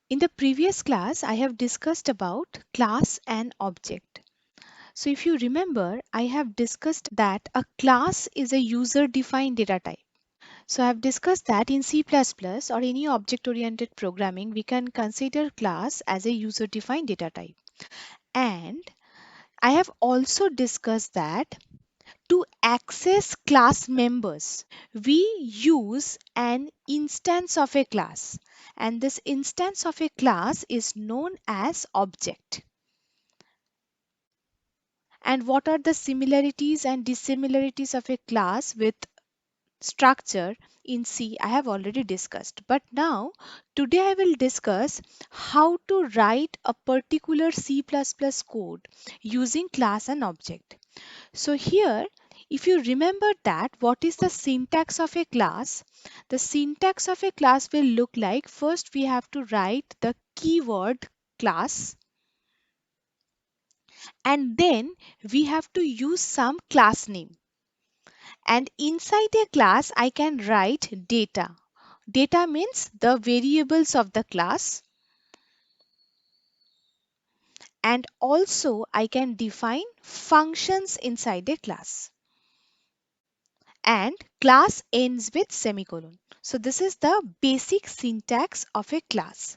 In the previous class, I have discussed about class and object. So if you remember, I have discussed that a class is a user-defined data type. So I have discussed that in C++ or any object-oriented programming, we can consider class as a user-defined data type. And I have also discussed that to access class members, we use an instance of a class, and this instance of a class is known as object. And what are the similarities and dissimilarities of a class with structure in C? I have already discussed. But now, today I will discuss how to write a particular C++ code using class and object. So here, if you remember that, what is the syntax of a class? The syntax of a class will look like, first we have to write the keyword class, and then we have to use some class name. And inside a class, I can write data. Data means the variables of the class. And also I can define functions inside a class. And class ends with semicolon. So this is the basic syntax of a class.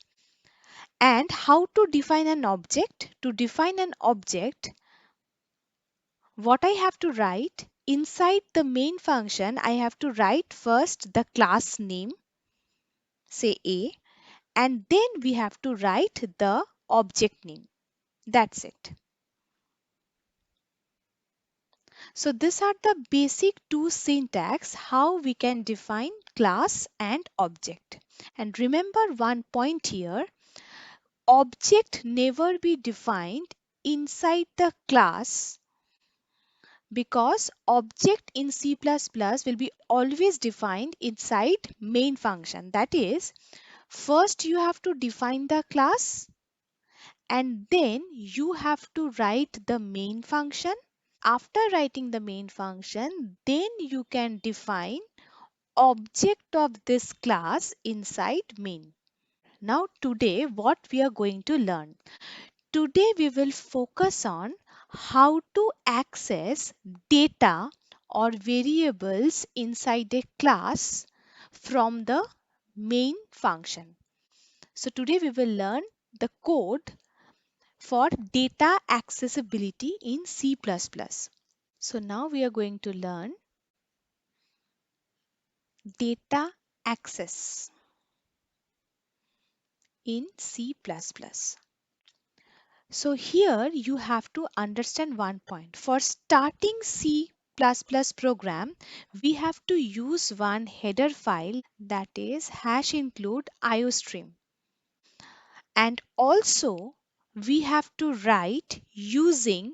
And how to define an object? To define an object, what I have to write inside the main function, I have to write first the class name, say A, and then we have to write the object name. That's it. So these are the basic two syntax how we can define class and object. And remember one point here, object never be defined inside the class, because object in C++ will be always defined inside main function. That is, first you have to define the class and then you have to write the main function. After writing the main function, then you can define object of this class inside main. Now today what we are going to learn? Today we will focus on how to access data or variables inside a class from the main function. So today we will learn the code for data accessibility in C++. So now we are going to learn data access in C++. So here you have to understand one point. For starting C++ program, we have to use one header file, that is hash include iostream. And also we have to write using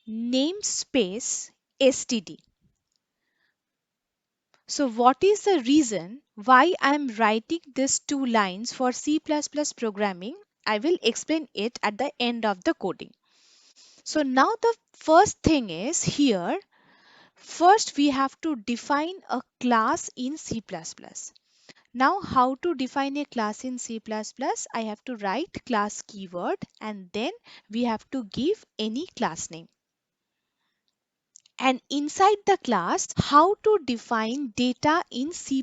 namespace std. So what is the reason why I am writing these two lines for C++ programming? I will explain it at the end of the coding. So now the first thing is here, first we have to define a class in C++. Now how to define a class in C++? I have to write class keyword and then we have to give any class name. And inside the class, how to define data in C++.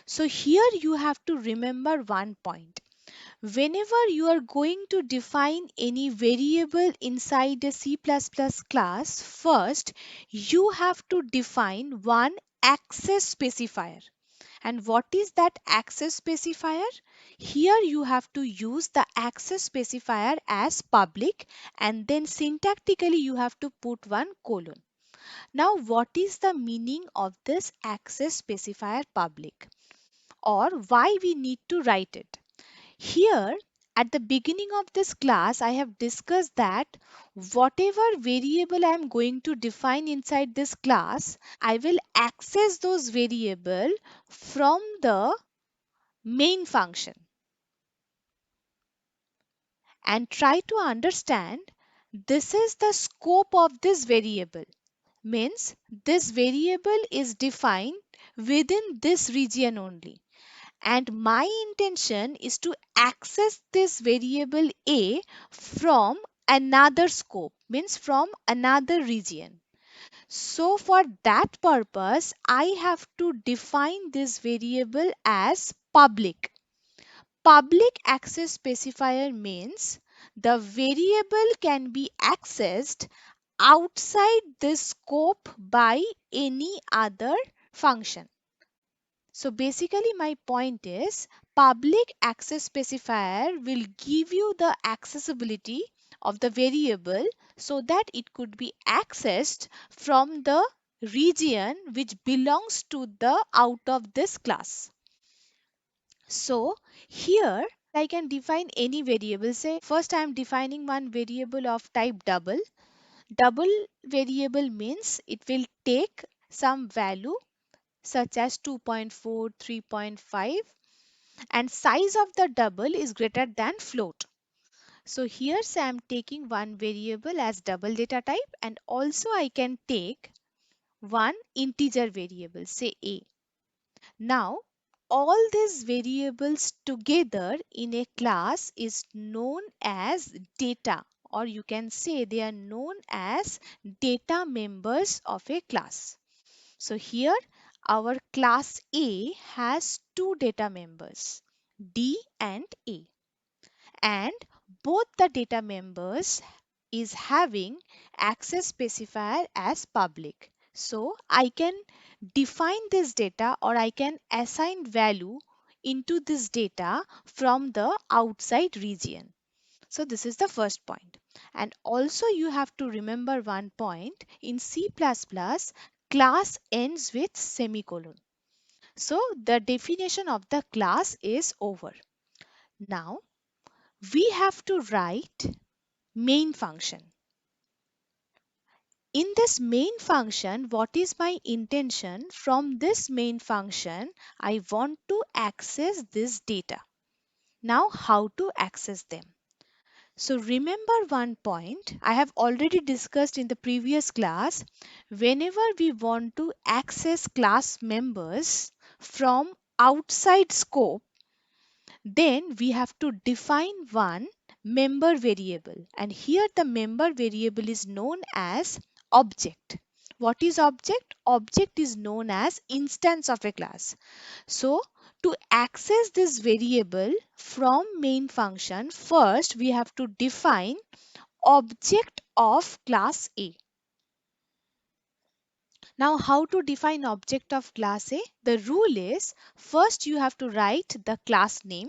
So here you have to remember one point. Whenever you are going to define any variable inside a C++ class, first you have to define one access specifier. And what is that access specifier? Here you have to use the access specifier as public, and then syntactically you have to put one colon. Now what is the meaning of this access specifier public, or why we need to write it? Here at the beginning of this class, I have discussed that whatever variable I am going to define inside this class, I will access those variable from the main function. And try to understand, this is the scope of this variable. Means this variable is defined within this region only. and my intention is to access this variable a from another scope, means from another region. So for that purpose, I have to define this variable as public. Public access specifier means the variable can be accessed outside this scope by any other function. So basically my point is public access specifier will give you the accessibility of the variable so that it could be accessed from the region which belongs to the out of this class. So here I can define any variable. Say first I am defining one variable of type double. Double variable means it will take some value such as 2.4, 3.5, and size of the double is greater than float. So here say I am taking one variable as double data type, and also I can take one integer variable, say a. Now all these variables together in a class is known as data, or you can say they are known as data members of a class. So here our class A has two data members, D and A, and both the data members is having access specifier as public. So I can define this data, or I can assign value into this data from the outside region. So this is the first point. And also you have to remember one point: in C++, class ends with semicolon. So the definition of the class is over. Now we have to write main function. In this main function, what is my intention? From this main function, I want to access this data. Now how to access them? So remember one point I have already discussed in the previous class. Whenever we want to access class members from outside scope, then we have to define one member variable, and here the member variable is known as object. What is object? Object is known as instance of a class. So to access this variable from main function, first we have to define object of class A. Now how to define object of class A? The rule is first you have to write the class name,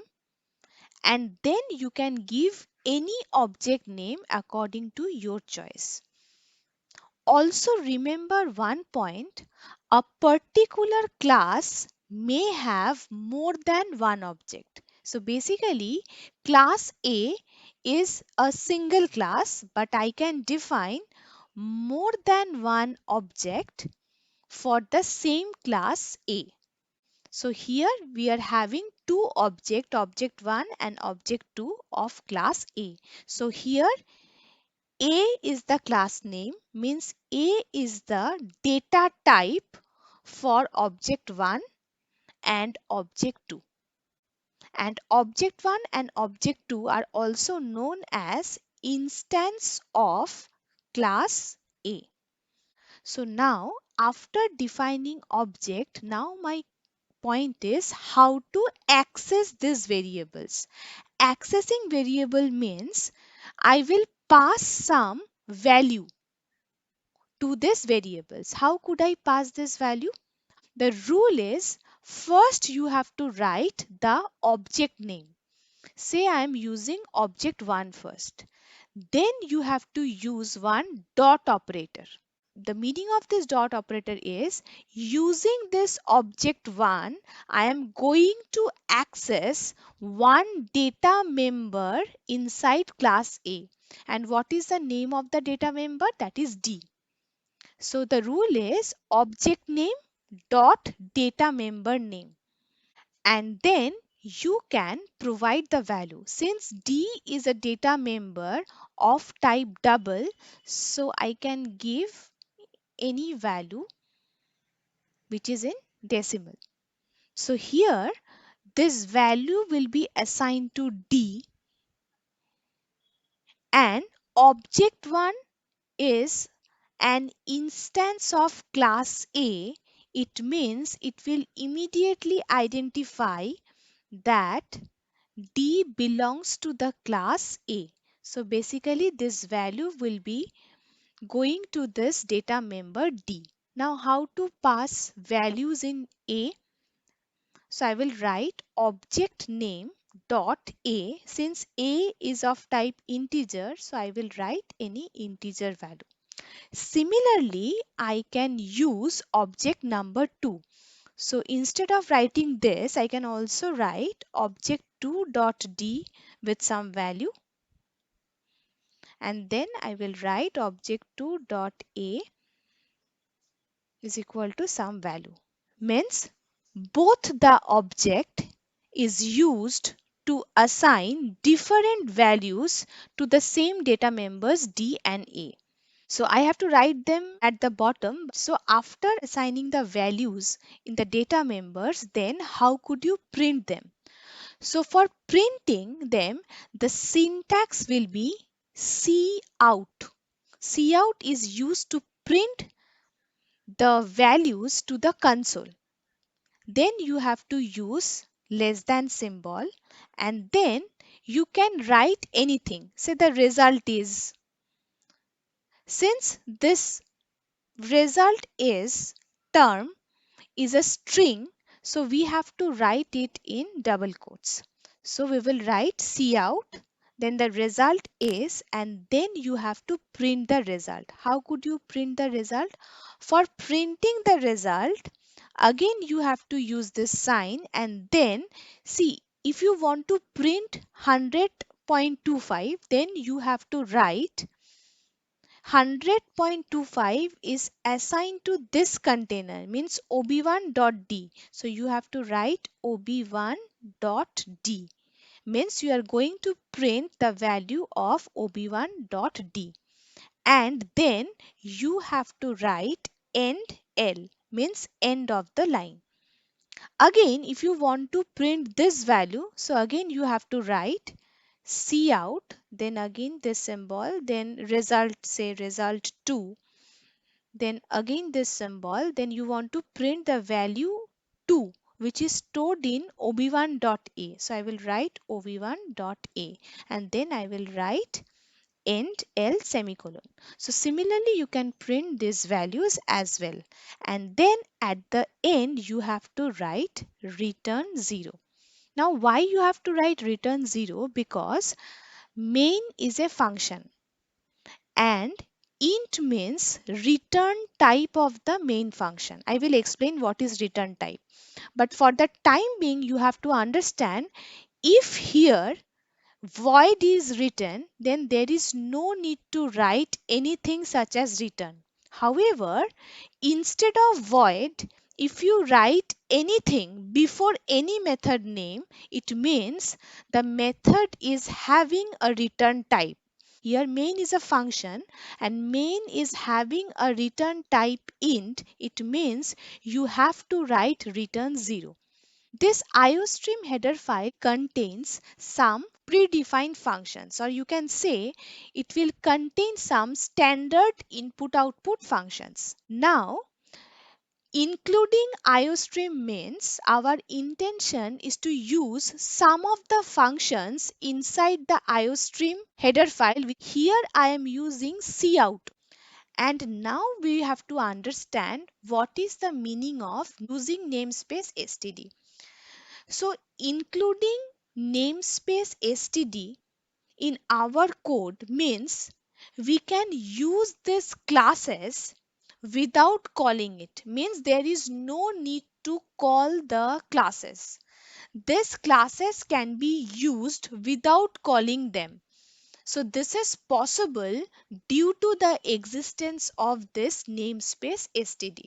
and then you can give any object name according to your choice. Also remember one point: a particular class may have more than one object. So basically class A is a single class, but I can define more than one object for the same class A. So here we are having two object, object 1 and object 2 of class A. So here A is the class name, means A is the data type for object 1 and object 2. And object 1 and object 2 are also known as instance of class A. So now after defining object, now my point is how to access these variables. Accessing variable means I will pass some value to these variables. How could I pass this value? The rule is first you have to write the object name. Say I am using object 1 first. Then you have to use one dot operator. The meaning of this dot operator is using this object 1, I am going to access one data member inside class A. And what is the name of the data member? That is D. So the rule is object name dot data member name. And then you can provide the value. Since D is a data member of type double, so I can give any value which is in decimal. So here this value will be assigned to D, and object 1 is an instance of class A. It means it will immediately identify that D belongs to the class A. So basically this value will be going to this data member D. Now how to pass values in A? So I will write object name dot A. Since A is of type integer, so I will write any integer value. Similarly, I can use object number 2. So instead of writing this, I can also write object2 dot D with some value, and then I will write object2 dot A is equal to some value. Means both the object is used to assign different values to the same data members D and A. So I have to write them at the bottom. So after assigning the values in the data members, then how could you print them? So for printing them, the syntax will be cout. Cout is used to print the values to the console. Then you have to use less than symbol, and then you can write anything. Say the result is. Since this result is term is a string, so we have to write it in double quotes. So we will write cout, then the result is, and then you have to print the result. How could you print the result? For printing the result, again you have to use this sign, and then see, if you want to print 100.25, then you have to write 100.25 is assigned to this container, means ob1.d. So you have to write ob1.d, means you are going to print the value of ob1.d, and then you have to write end l, means end of the line. Again, if you want to print this value, so again you have to write cout, then again this symbol, then result, say result 2, then again this symbol, then you want to print the value 2, which is stored in ob1.a. So I will write ob1.a, and then I will write end l semicolon. So similarly you can print these values as well, and then at the end you have to write return 0. Now why you have to write return 0? Because main is a function, and int means return type of the main function. I will explain what is return type, but for the time being you have to understand, if here void is written, then there is no need to write anything such as return. However, instead of void, if you write anything before any method name, it means the method is having a return type. Here main is a function, and main is having a return type int. It means you have to write return 0. This IOStream header file contains some predefined functions, or you can say it will contain some standard input-output functions. Now, including IOStream means our intention is to use some of the functions inside the IOStream header file. Here I am using cout. And now we have to understand what is the meaning of using namespace std. So including namespace std in our code means we can use this classes without calling it. Means there is no need to call the classes. These classes can be used without calling them. So this is possible due to the existence of this namespace std.